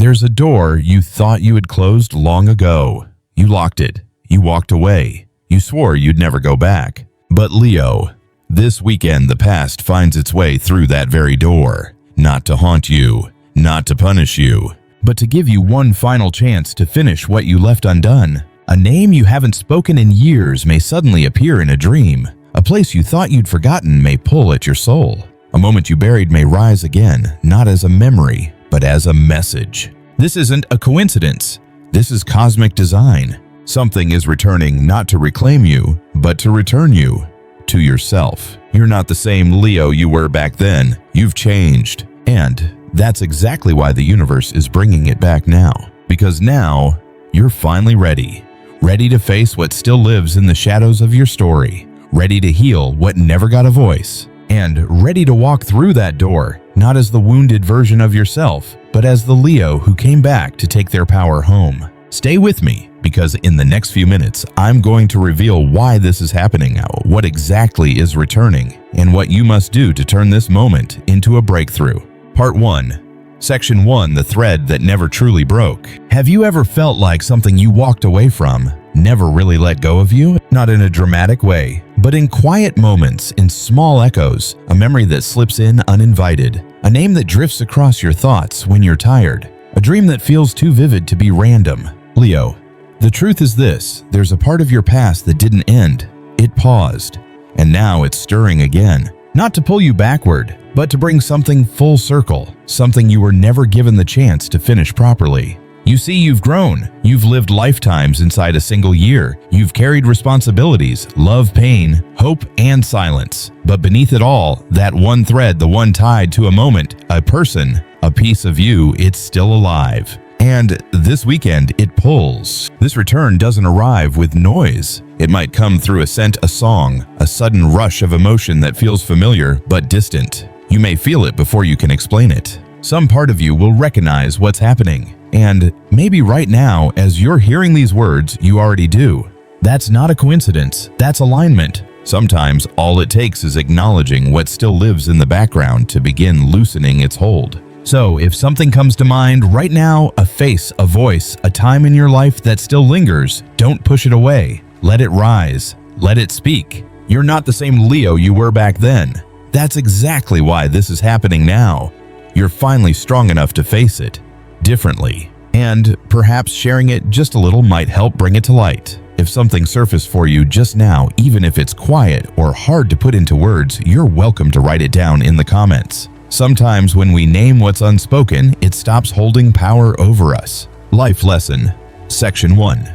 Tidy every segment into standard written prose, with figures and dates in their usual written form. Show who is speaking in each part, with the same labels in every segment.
Speaker 1: There's a door you thought you had closed long ago. You locked it. You walked away. You swore you'd never go back. But Leo, this weekend the past finds its way through that very door. Not to haunt you, not to punish you, but to give you one final chance to finish what you left undone. A name you haven't spoken in years may suddenly appear in a dream. A place you thought you'd forgotten may pull at your soul. A moment you buried may rise again, not as a memory, but as a message. This isn't a coincidence. This is cosmic design. Something is returning not to reclaim you, but to return you to yourself. You're not the same Leo you were back then. You've changed. And that's exactly why the universe is bringing it back now. Because now, you're finally ready. Ready to face what still lives in the shadows of your story. Ready to heal what never got a voice. And ready to walk through that door, not as the wounded version of yourself, but as the Leo who came back to take their power home. Stay with me, because in the next few minutes, I'm going to reveal why this is happening now, what exactly is returning, and what you must do to turn this moment into a breakthrough. Part 1. Section 1, the thread that never truly broke. Have you ever felt like something you walked away from never really let go of you? Not in a dramatic way, but in quiet moments, in small echoes, a memory that slips in uninvited, a name that drifts across your thoughts when you're tired, a dream that feels too vivid to be random. Leo, the truth is this: there's a part of your past that didn't end. It paused, and now it's stirring again. Not to pull you backward, but to bring something full circle, something you were never given the chance to finish properly. You see, you've grown. You've lived lifetimes inside a single year. You've carried responsibilities, love, pain, hope, and silence. But beneath it all, that one thread, the one tied to a moment, a person, a piece of you, it's still alive. And this weekend, it pulls. This return doesn't arrive with noise. It might come through a scent, a song, a sudden rush of emotion that feels familiar but distant. You may feel it before you can explain it. Some part of you will recognize what's happening. And maybe right now, as you're hearing these words, you already do. That's not a coincidence. That's alignment. Sometimes all it takes is acknowledging what still lives in the background to begin loosening its hold. So if something comes to mind right now, a face, a voice, a time in your life that still lingers, don't push it away. Let it rise. Let it speak. You're not the same Leo you were back then. That's exactly why this is happening now. You're finally strong enough to face it differently. And perhaps sharing it just a little might help bring it to light. If something surfaced for you just now, even if it's quiet or hard to put into words, you're welcome to write it down in the comments. Sometimes when we name what's unspoken, it stops holding power over us. Life Lesson, Section 1.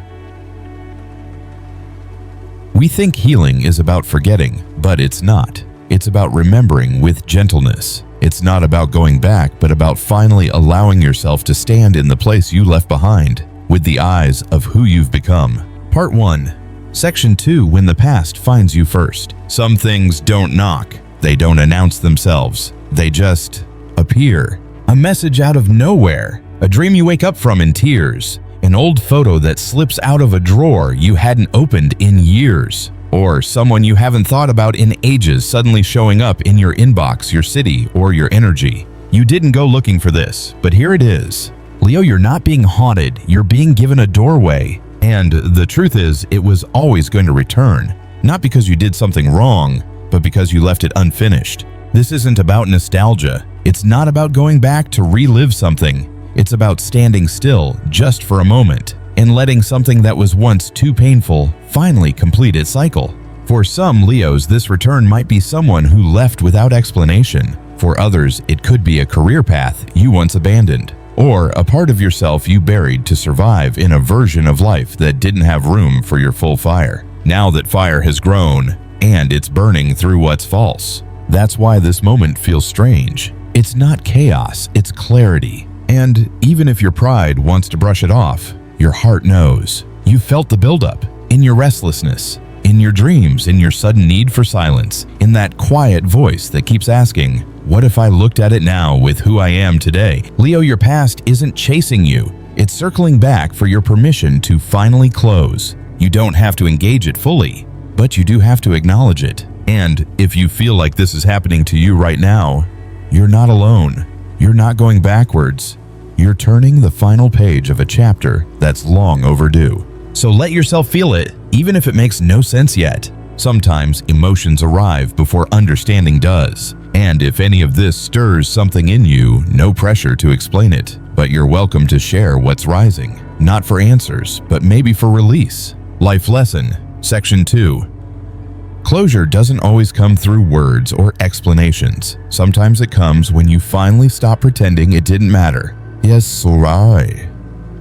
Speaker 1: We think healing is about forgetting, but it's not. It's about remembering with gentleness. It's not about going back, but about finally allowing yourself to stand in the place you left behind, with the eyes of who you've become. Part 1. Section 2, when the past finds you first. Some things don't knock. They don't announce themselves. They just appear. A message out of nowhere. A dream you wake up from in tears. An old photo that slips out of a drawer you hadn't opened in years. Or someone you haven't thought about in ages suddenly showing up in your inbox, your city, or your energy. You didn't go looking for this, but here it is. Leo, you're not being haunted. You're being given a doorway. And the truth is, it was always going to return. Not because you did something wrong, but because you left it unfinished. This isn't about nostalgia. It's not about going back to relive something. It's about standing still just for a moment and letting something that was once too painful finally complete its cycle. For some Leos, this return might be someone who left without explanation. For others, it could be a career path you once abandoned, or a part of yourself you buried to survive in a version of life that didn't have room for your full fire. Now that fire has grown, and it's burning through what's false. That's why this moment feels strange. It's not chaos, it's clarity. And even if your pride wants to brush it off, your heart knows. You felt the buildup in your restlessness, in your dreams, in your sudden need for silence, in that quiet voice that keeps asking, what if I looked at it now with who I am today? Leo, your past isn't chasing you. It's circling back for your permission to finally close. You don't have to engage it fully, but you do have to acknowledge it. And if you feel like this is happening to you right now, you're not alone. You're not going backwards. You're turning the final page of a chapter that's long overdue. So let yourself feel it, even if it makes no sense yet. Sometimes emotions arrive before understanding does. And if any of this stirs something in you, no pressure to explain it, but you're welcome to share what's rising. Not for answers, but maybe for release. Life Lesson, Section 2. Closure doesn't always come through words or explanations. Sometimes it comes when you finally stop pretending it didn't matter. Yes, Sorai.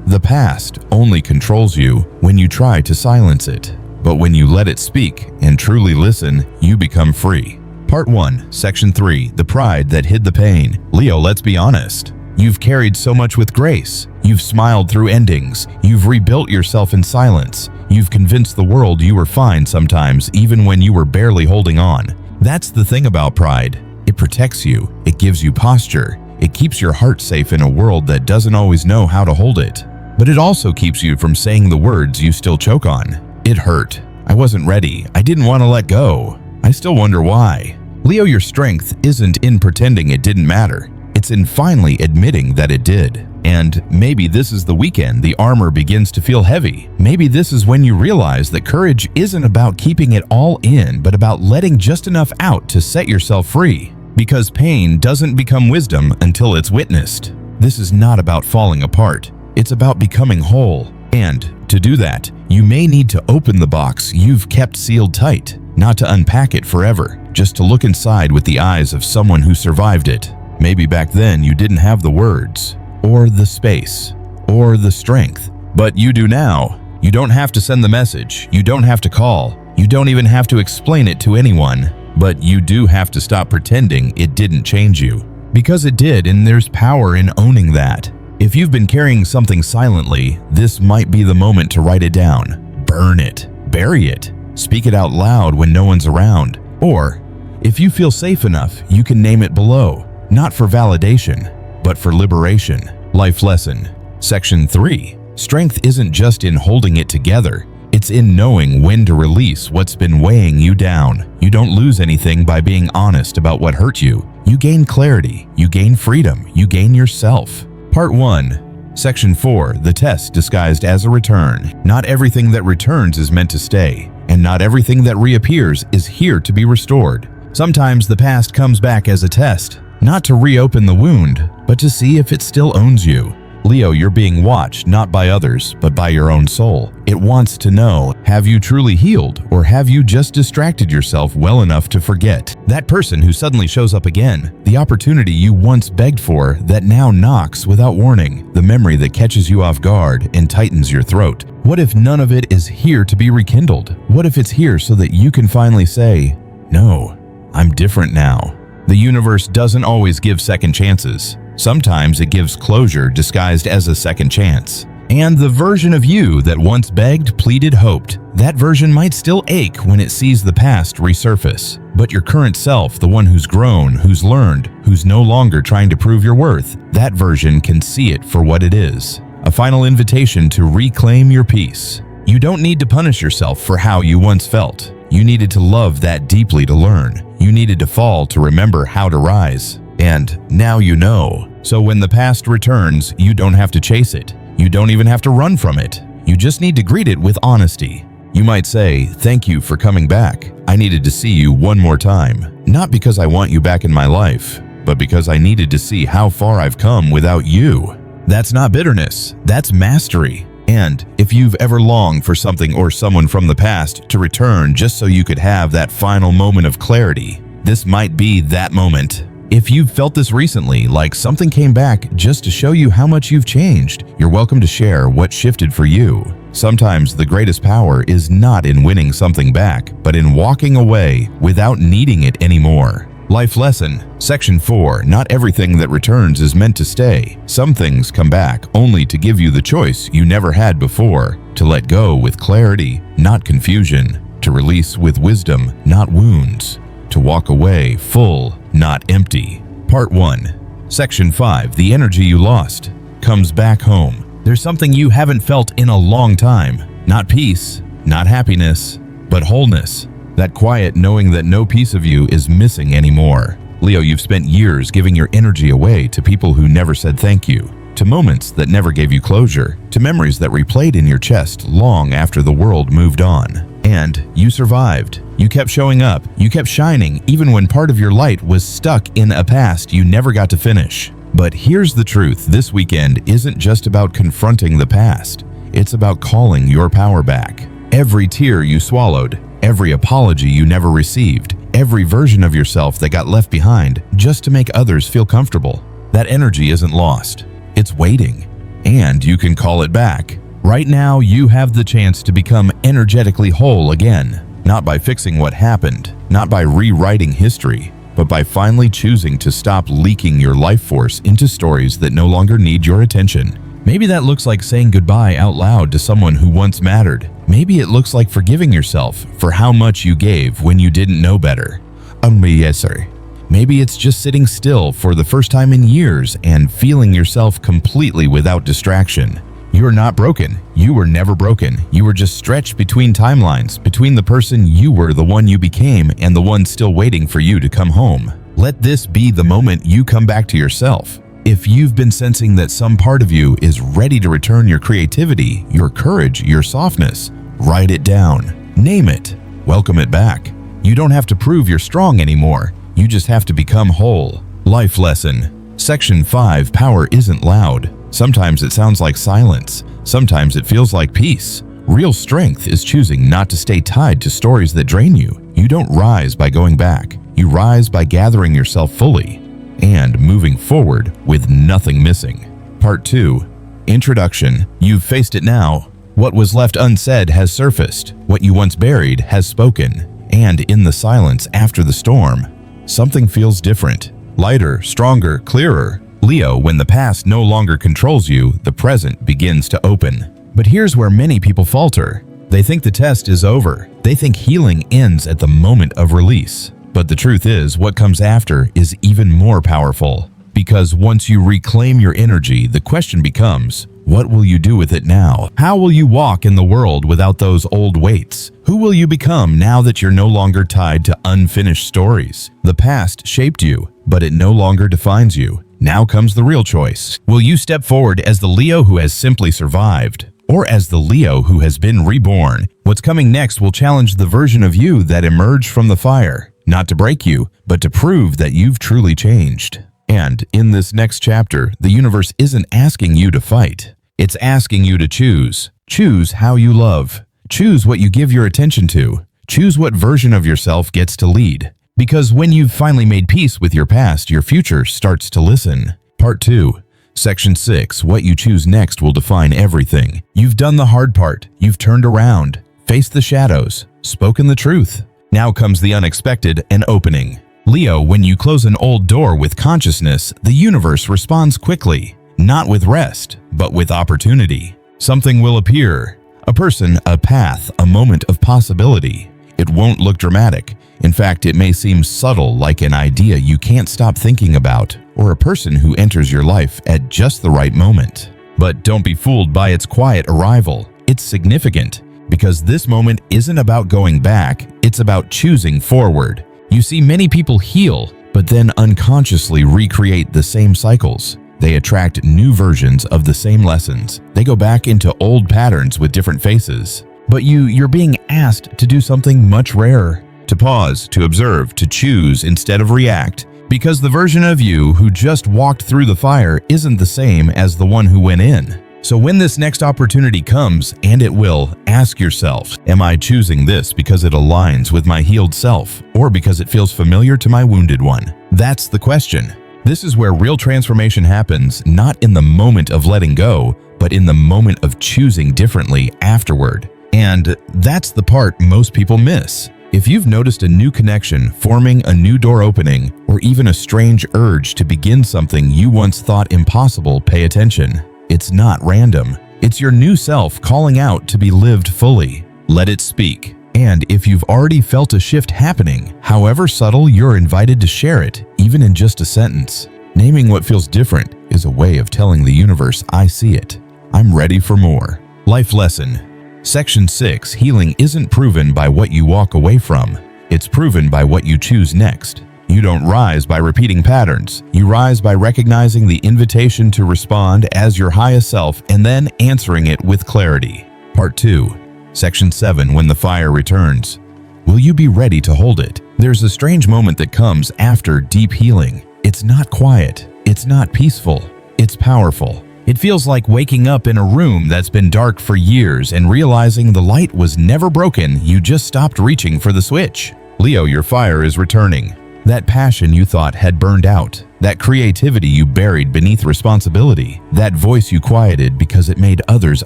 Speaker 1: The past only controls you when you try to silence it. But when you let it speak and truly listen, you become free. Part 1, Section 3, The Pride That Hid the Pain. Leo, let's be honest. You've carried so much with grace. You've smiled through endings. You've rebuilt yourself in silence. You've convinced the world you were fine sometimes, even when you were barely holding on. That's the thing about pride. It protects you. It gives you posture. It keeps your heart safe in a world that doesn't always know how to hold it. But it also keeps you from saying the words you still choke on. It hurt. I wasn't ready. I didn't want to let go. I still wonder why. Leo, your strength isn't in pretending it didn't matter. It's in finally admitting that it did. And maybe this is the weekend the armor begins to feel heavy. Maybe this is when you realize that courage isn't about keeping it all in, but about letting just enough out to set yourself free. Because pain doesn't become wisdom until it's witnessed. This is not about falling apart. It's about becoming whole. And to do that, you may need to open the box you've kept sealed tight, not to unpack it forever, just to look inside with the eyes of someone who survived it. Maybe back then you didn't have the words, or the space, or the strength, but you do now. You don't have to send the message, you don't have to call, you don't even have to explain it to anyone, but you do have to stop pretending it didn't change you. Because it did, and there's power in owning that. If you've been carrying something silently, this might be the moment to write it down. Burn it, bury it, speak it out loud when no one's around. Or, if you feel safe enough, you can name it below, not for validation, but for liberation. Life Lesson, Section 3. Strength isn't just in holding it together. It's in knowing when to release what's been weighing you down. You don't lose anything by being honest about what hurt you. You gain clarity, you gain freedom, you gain yourself. Part 1, Section 4, The Test Disguised as a Return. Not everything that returns is meant to stay, and not everything that reappears is here to be restored. Sometimes the past comes back as a test, not to reopen the wound, but to see if it still owns you. Leo, you're being watched not by others, but by your own soul. It wants to know, have you truly healed, or have you just distracted yourself well enough to forget? That person who suddenly shows up again, the opportunity you once begged for that now knocks without warning, the memory that catches you off guard and tightens your throat. What if none of it is here to be rekindled? What if it's here so that you can finally say, no, I'm different now? The universe doesn't always give second chances. Sometimes it gives closure disguised as a second chance. And the version of you that once begged, pleaded, hoped, that version might still ache when it sees the past resurface. But your current self, the one who's grown, who's learned, who's no longer trying to prove your worth, that version can see it for what it is. A final invitation to reclaim your peace. You don't need to punish yourself for how you once felt. You needed to love that deeply to learn. You needed to fall to remember how to rise. And now you know. So when the past returns, you don't have to chase it. You don't even have to run from it. You just need to greet it with honesty. You might say, thank you for coming back. I needed to see you one more time. Not because I want you back in my life, but because I needed to see how far I've come without you. That's not bitterness. That's mastery. And if you've ever longed for something or someone from the past to return just so you could have that final moment of clarity, this might be that moment. If you've felt this recently, like something came back just to show you how much you've changed, you're welcome to share what shifted for you. Sometimes the greatest power is not in winning something back, but in walking away without needing it anymore. Life Lesson, Section 4, Not everything that returns is meant to stay. Some things come back only to give you the choice you never had before, to let go with clarity, not confusion, to release with wisdom, not wounds, to walk away full, not empty. Part 1, Section 5, The energy you lost comes back home. There's something you haven't felt in a long time. Not peace, not happiness, but wholeness. That quiet knowing that no piece of you is missing anymore. Leo, you've spent years giving your energy away to people who never said thank you. to moments that never gave you closure, to memories that replayed in your chest long after the world moved on. And you survived. You kept showing up. You kept shining even when part of your light was stuck in a past you never got to finish. But here's the truth. This weekend isn't just about confronting the past. It's about calling your power back. Every tear you swallowed, every apology you never received, every version of yourself that got left behind just to make others feel comfortable. That energy isn't lost. It's waiting. And you can call it back. Right now, you have the chance to become energetically whole again. Not by fixing what happened, not by rewriting history, but by finally choosing to stop leaking your life force into stories that no longer need your attention. Maybe that looks like saying goodbye out loud to someone who once mattered. Maybe it looks like forgiving yourself for how much you gave when you didn't know better. Yes, sir. Maybe it's just sitting still for the first time in years and feeling yourself completely without distraction. You're not broken. You were never broken. You were just stretched between timelines, between the person you were, the one you became, and the one still waiting for you to come home. Let this be the moment you come back to yourself. If you've been sensing that some part of you is ready to return your creativity, your courage, your softness, write it down. Name it. Welcome it back. You don't have to prove you're strong anymore. You just have to become whole. Life lesson. Section 5. Power isn't loud. Sometimes it sounds like silence. Sometimes it feels like peace. Real strength is choosing not to stay tied to stories that drain you. You don't rise by going back. You rise by gathering yourself fully and moving forward with nothing missing. Part 2. Introduction. You've faced it now. What was left unsaid has surfaced. What you once buried has spoken. And in the silence after the storm, something feels different. Lighter, stronger, clearer. Leo, when the past no longer controls you, the present begins to open. But here's where many people falter. They think the test is over. They think healing ends at the moment of release. But the truth is, what comes after is even more powerful. Because once you reclaim your energy, the question becomes, what will you do with it now? How will you walk in the world without those old weights? Who will you become now that you're no longer tied to unfinished stories? The past shaped you, but it no longer defines you. Now comes the real choice. Will you step forward as the Leo who has simply survived, or as the Leo who has been reborn? What's coming next will challenge the version of you that emerged from the fire, not to break you, but to prove that you've truly changed. And in this next chapter, the universe isn't asking you to fight. It's asking you to choose. Choose how you love. Choose what you give your attention to. Choose what version of yourself gets to lead. Because when you've finally made peace with your past, your future starts to listen. Part 2. Section 6. What you choose next will define everything. You've done the hard part. You've turned around, faced the shadows, spoken the truth. Now comes the unexpected and opening. Leo, when you close an old door with consciousness, the universe responds quickly. Not with rest, but with opportunity. Something will appear. A person, a path, a moment of possibility. It won't look dramatic. In fact, it may seem subtle, like an idea you can't stop thinking about, or a person who enters your life at just the right moment. But don't be fooled by its quiet arrival. It's significant, because this moment isn't about going back, it's about choosing forward. You see, many people heal, but then unconsciously recreate the same cycles. They attract new versions of the same lessons. They go back into old patterns with different faces. But you're being asked to do something much rarer. To pause, to observe, to choose instead of react. Because the version of you who just walked through the fire isn't the same as the one who went in. So when this next opportunity comes, and it will, ask yourself, am I choosing this because it aligns with my healed self, or because it feels familiar to my wounded one? That's the question. This is where real transformation happens, not in the moment of letting go, but in the moment of choosing differently afterward. And that's the part most people miss. If you've noticed a new connection, forming a new door opening, or even a strange urge to begin something you once thought impossible, pay attention. It's not random. It's your new self calling out to be lived fully. Let it speak. And if you've already felt a shift happening, however subtle, you're invited to share it, even in just a sentence. Naming what feels different is a way of telling the universe, I see it. I'm ready for more. Life lesson. Section 6. Healing isn't proven by what you walk away from. It's proven by what you choose next. You don't rise by repeating patterns. You rise by recognizing the invitation to respond as your highest self and then answering it with clarity. Part 2, Section 7, When the Fire Returns. Will you be ready to hold it? There's a strange moment that comes after deep healing. It's not quiet. It's not peaceful. It's powerful. It feels like waking up in a room that's been dark for years and realizing the light was never broken, you just stopped reaching for the switch. Leo, your fire is returning. That passion you thought had burned out, that creativity you buried beneath responsibility, that voice you quieted because it made others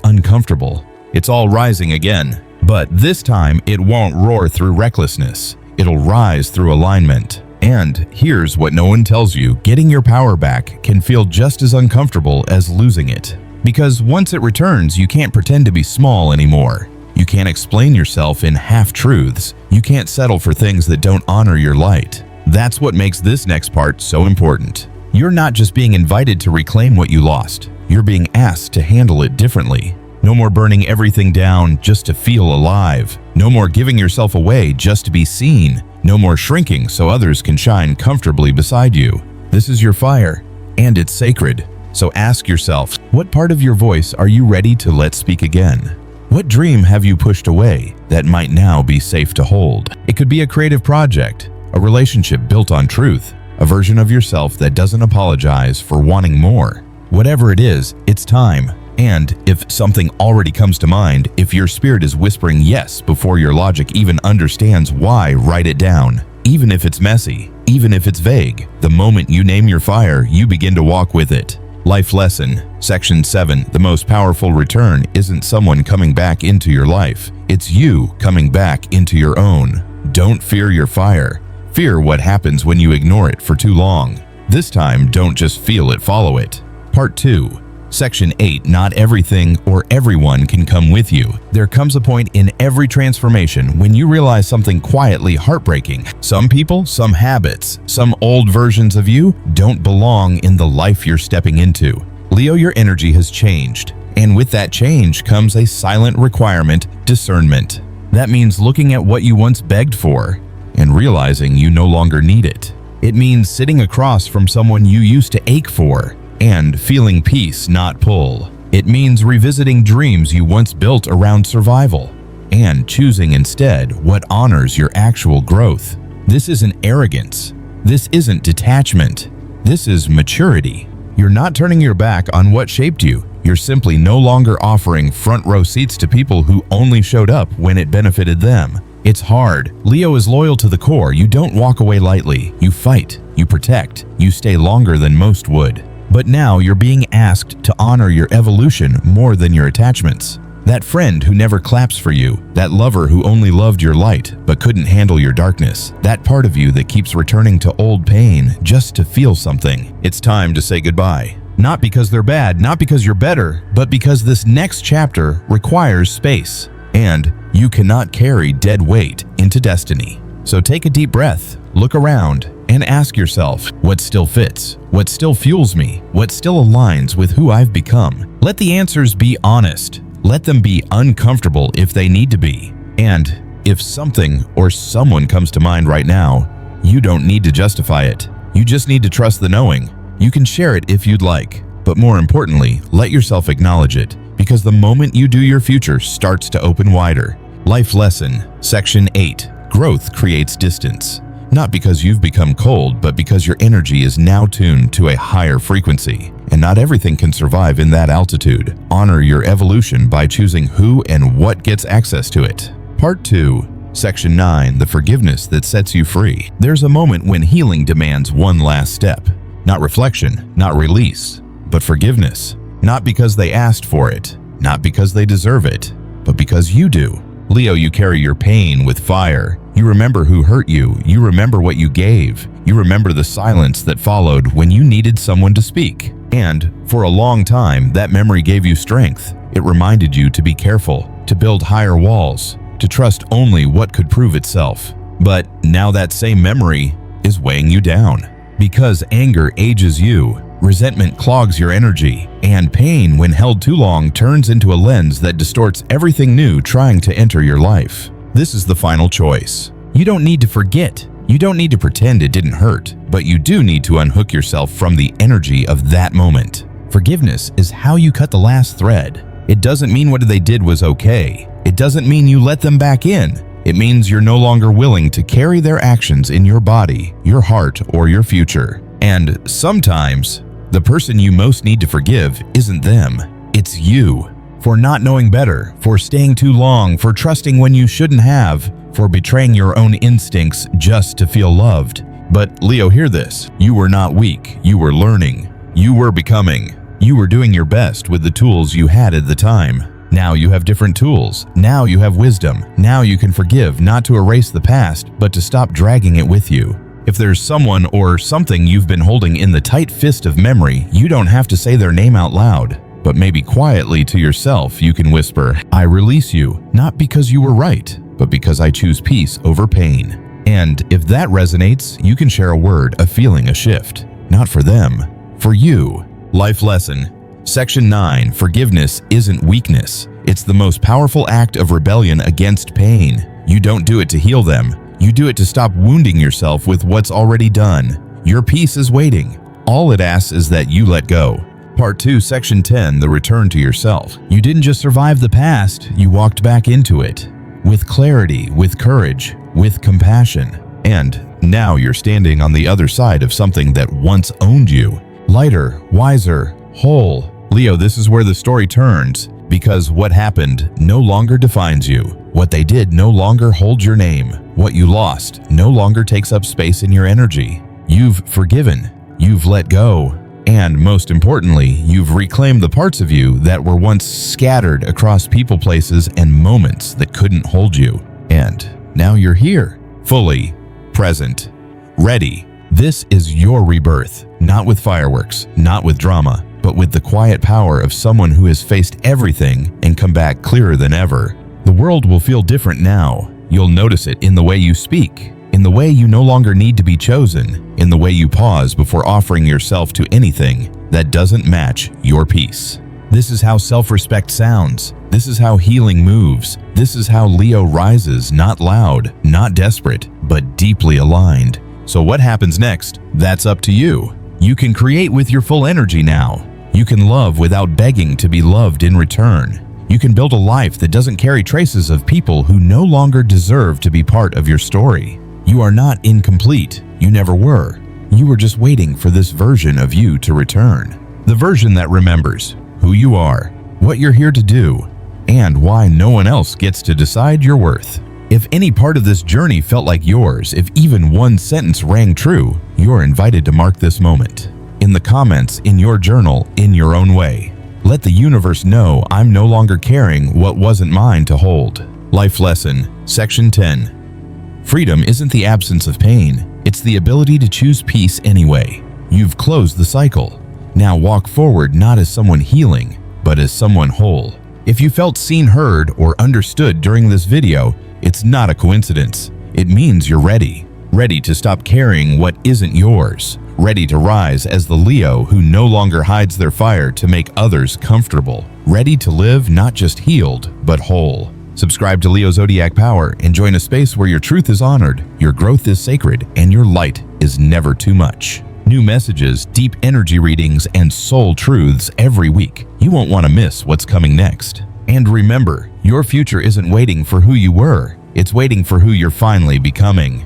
Speaker 1: uncomfortable. It's all rising again. But this time, it won't roar through recklessness. It'll rise through alignment. And here's what no one tells you: getting your power back can feel just as uncomfortable as losing it. Because once it returns, you can't pretend to be small anymore. You can't explain yourself in half-truths. You can't settle for things that don't honor your light. That's what makes this next part so important. You're not just being invited to reclaim what you lost. You're being asked to handle it differently. No more burning everything down just to feel alive. No more giving yourself away just to be seen. No more shrinking so others can shine comfortably beside you. This is your fire, and it's sacred. So ask yourself, what part of your voice are you ready to let speak again? What dream have you pushed away that might now be safe to hold? It could be a creative project, a relationship built on truth, a version of yourself that doesn't apologize for wanting more. Whatever it is, it's time. And if something already comes to mind, if your spirit is whispering yes before your logic even understands why, write it down. Even if it's messy, even if it's vague, the moment you name your fire, you begin to walk with it. Life Lesson, Section 7, The most powerful return isn't someone coming back into your life. It's you coming back into your own. Don't fear your fire. Fear what happens when you ignore it for too long. This time, don't just feel it, follow it. Part 2, Section 8, Not everything or everyone can come with you. There comes a point in every transformation when you realize something quietly heartbreaking. Some people, some habits, some old versions of you don't belong in the life you're stepping into. Leo, your energy has changed. And with that change comes a silent requirement: discernment. That means looking at what you once begged for and realizing you no longer need it. It means sitting across from someone you used to ache for and feeling peace, not pull. It means revisiting dreams you once built around survival and choosing instead what honors your actual growth. This isn't arrogance. This isn't detachment. This is maturity. You're not turning your back on what shaped you. You're simply no longer offering front row seats to people who only showed up when it benefited them. It's hard. Leo is loyal to the core. You don't walk away lightly. You fight. You protect. You stay longer than most would. But now you're being asked to honor your evolution more than your attachments. That friend who never claps for you, that lover who only loved your light but couldn't handle your darkness, that part of you that keeps returning to old pain just to feel something. It's time to say goodbye. Not because they're bad, not because you're better, but because this next chapter requires space. And you cannot carry dead weight into destiny. So take a deep breath, look around, and ask yourself, what still fits? What still fuels me? What still aligns with who I've become? Let the answers be honest. Let them be uncomfortable if they need to be. And if something or someone comes to mind right now, you don't need to justify it. You just need to trust the knowing. You can share it if you'd like, but more importantly, let yourself acknowledge it, because the moment you do, your future starts to open wider. Life Lesson, Section 8, Growth creates distance. Not because you've become cold, but because your energy is now tuned to a higher frequency. And not everything can survive in that altitude. Honor your evolution by choosing who and what gets access to it. Part 2, Section 9, The forgiveness that sets you free. There's a moment when healing demands one last step. Not reflection, not release, but forgiveness. Not because they asked for it, not because they deserve it, but because you do. Leo, you carry your pain with fire. You remember who hurt you. You remember what you gave. You remember the silence that followed when you needed someone to speak. And for a long time, that memory gave you strength. It reminded you to be careful, to build higher walls, to trust only what could prove itself. But now that same memory is weighing you down. Because anger ages you, resentment clogs your energy, and pain, when held too long, turns into a lens that distorts everything new trying to enter your life. This is the final choice. You don't need to forget. You don't need to pretend it didn't hurt, but you do need to unhook yourself from the energy of that moment. Forgiveness is how you cut the last thread. It doesn't mean what they did was okay. It doesn't mean you let them back in. It means you're no longer willing to carry their actions in your body, your heart, or your future. And sometimes, the person you most need to forgive isn't them. It's you. For not knowing better, for staying too long, for trusting when you shouldn't have, for betraying your own instincts just to feel loved. But Leo, hear this. You were not weak. You were learning. You were becoming. You were doing your best with the tools you had at the time. Now you have different tools. Now you have wisdom. Now you can forgive, not to erase the past, but to stop dragging it with you. If there's someone or something you've been holding in the tight fist of memory, you don't have to say their name out loud. But maybe quietly to yourself, you can whisper, I release you, not because you were right, but because I choose peace over pain. And if that resonates, you can share a word, a feeling, a shift. Not for them, for you. Life lesson. Section 9. Forgiveness isn't weakness. It's the most powerful act of rebellion against pain. You don't do it to heal them. You do it to stop wounding yourself with what's already done. Your peace is waiting. All it asks is that you let go. Part 2, Section 10, the return to yourself. You didn't just survive the past, you walked back into it. With clarity, with courage, with compassion. And now you're standing on the other side of something that once owned you. Lighter, wiser, whole. Leo, this is where the story turns, because what happened no longer defines you. What they did no longer holds your name. What you lost no longer takes up space in your energy. You've forgiven, you've let go, and most importantly, you've reclaimed the parts of you that were once scattered across people, places, and moments that couldn't hold you. And now you're here, fully present, ready. This is your rebirth, not with fireworks, not with drama, but with the quiet power of someone who has faced everything and come back clearer than ever. The world will feel different now. You'll notice it in the way you speak, in the way you no longer need to be chosen, in the way you pause before offering yourself to anything that doesn't match your peace. This is how self-respect sounds. This is how healing moves. This is how Leo rises, not loud, not desperate, but deeply aligned. So what happens next? That's up to you. You can create with your full energy now. You can love without begging to be loved in return. You can build a life that doesn't carry traces of people who no longer deserve to be part of your story. You are not incomplete. You never were. You were just waiting for this version of you to return. The version that remembers who you are, what you're here to do, and why no one else gets to decide your worth. If any part of this journey felt like yours, if even one sentence rang true, you're invited to mark this moment. In the comments, in your journal, in your own way. Let the universe know I'm no longer carrying what wasn't mine to hold. Life lesson, Section 10. Freedom isn't the absence of pain. It's the ability to choose peace anyway. You've closed the cycle. Now walk forward not as someone healing, but as someone whole. If you felt seen, heard, or understood during this video, it's not a coincidence. It means you're ready. Ready to stop carrying what isn't yours. Ready to rise as the Leo who no longer hides their fire to make others comfortable. Ready to live not just healed, but whole. Subscribe to Leo Zodiac Power and join a space where your truth is honored, your growth is sacred, and your light is never too much. New messages, deep energy readings, and soul truths every week. You won't want to miss what's coming next. And remember, your future isn't waiting for who you were. It's waiting for who you're finally becoming.